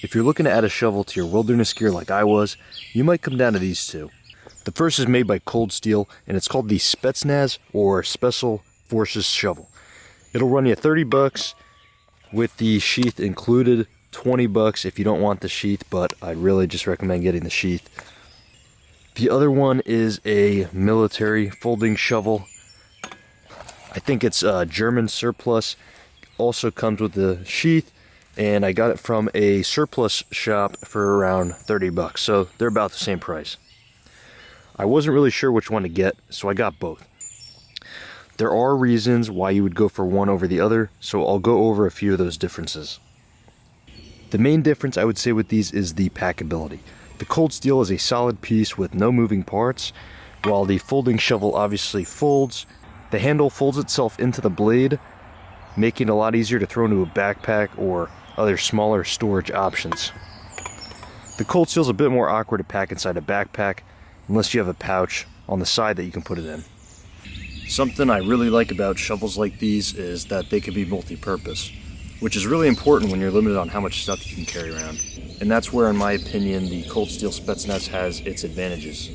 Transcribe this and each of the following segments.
If you're looking to add a shovel to your wilderness gear like I was, you might come down to these two. The first is made by Cold Steel, and it's called the Spetsnaz or Special Forces Shovel. It'll run you $30 with the sheath included, $20 if you don't want the sheath, but I'd really just recommend getting the sheath. The other one is a military folding shovel. I think it's German surplus. Also comes with the sheath, and I got it from a surplus shop for around $30, so they're about the same price. I wasn't really sure which one to get, so I got both. There are reasons why you would go for one over the other, so I'll go over a few of those differences. The main difference I would say with these is the packability. The Cold Steel is a solid piece with no moving parts, while the folding shovel obviously folds. The handle folds itself into the blade, making it a lot easier to throw into a backpack or other smaller storage options. The Cold Steel is a bit more awkward to pack inside a backpack, unless you have a pouch on the side that you can put it in. Something I really like about shovels like these is that they can be multi-purpose, which is really important when you're limited on how much stuff you can carry around. And that's where, in my opinion, the Cold Steel Spetsnaz has its advantages.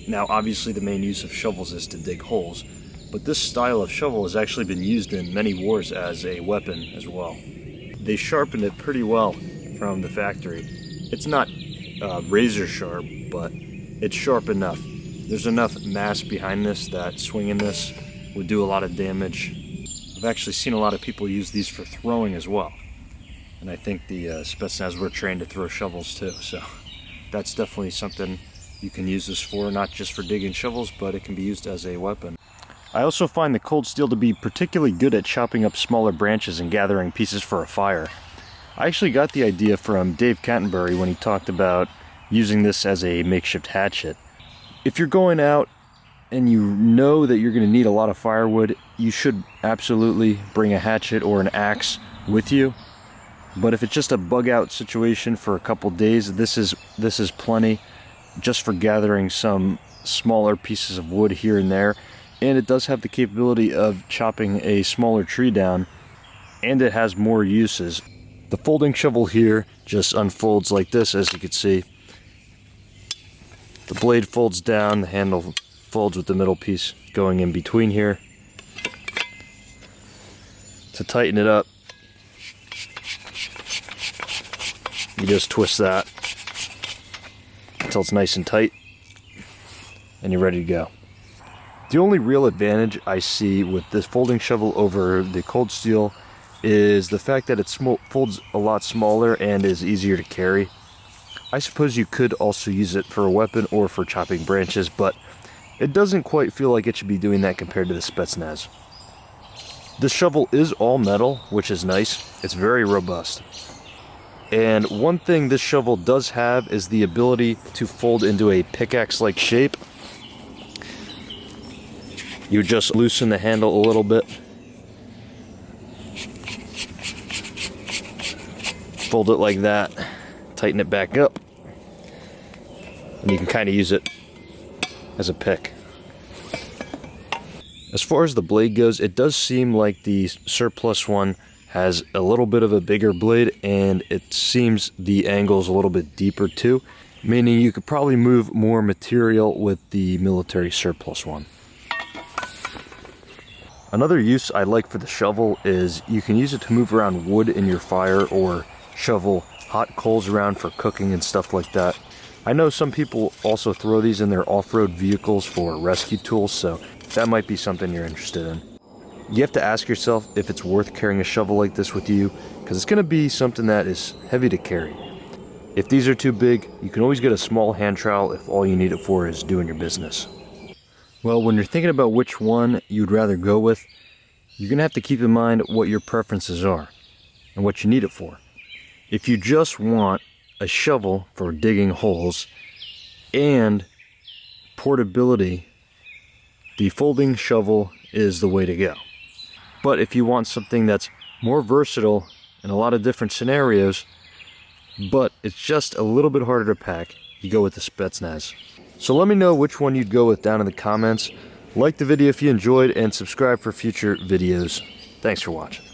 Now, obviously the main use of shovels is to dig holes, but this style of shovel has actually been used in many wars as a weapon as well. They sharpened it pretty well from the factory. It's not razor sharp, but it's sharp enough. There's enough mass behind this that swinging this would do a lot of damage. I've actually seen a lot of people use these for throwing as well. And I think the Spetsnaz were trained to throw shovels too, so that's definitely something you can use this for, not just for digging shovels, but it can be used as a weapon. I also find the Cold Steel to be particularly good at chopping up smaller branches and gathering pieces for a fire. I actually got the idea from Dave Canterbury when he talked about using this as a makeshift hatchet. If you're going out and you know that you're going to need a lot of firewood, you should absolutely bring a hatchet or an axe with you. But if it's just a bug out situation for a couple days, this is plenty just for gathering some smaller pieces of wood here and there. And it does have the capability of chopping a smaller tree down, and it has more uses. The folding shovel here just unfolds like this, as you can see. The blade folds down, the handle folds with the middle piece going in between here. To tighten it up, you just twist that until it's nice and tight, and you're ready to go. The only real advantage I see with this folding shovel over the Cold Steel is the fact that it folds a lot smaller and is easier to carry. I suppose you could also use it for a weapon or for chopping branches, but it doesn't quite feel like it should be doing that compared to the Spetsnaz. This shovel is all metal, which is nice. It's very robust. And one thing this shovel does have is the ability to fold into a pickaxe-like shape. You just loosen the handle a little bit. Fold it like that. Tighten it back up. And you can kind of use it as a pick. As far as the blade goes, it does seem like the surplus one has a little bit of a bigger blade, and it seems the angle's a little bit deeper too, meaning you could probably move more material with the military surplus one. Another use I like for the shovel is you can use it to move around wood in your fire or shovel hot coals around for cooking and stuff like that. I know some people also throw these in their off-road vehicles for rescue tools, so that might be something you're interested in. You have to ask yourself if it's worth carrying a shovel like this with you, because it's going to be something that is heavy to carry. If these are too big, you can always get a small hand trowel if all you need it for is doing your business. Well, when you're thinking about which one you'd rather go with, you're going to have to keep in mind what your preferences are and what you need it for. If you just want a shovel for digging holes and portability, the folding shovel is the way to go. But if you want something that's more versatile in a lot of different scenarios, but it's just a little bit harder to pack, you go with the Spetsnaz. So let me know which one you'd go with down in the comments. Like the video if you enjoyed, and subscribe for future videos. Thanks for watching.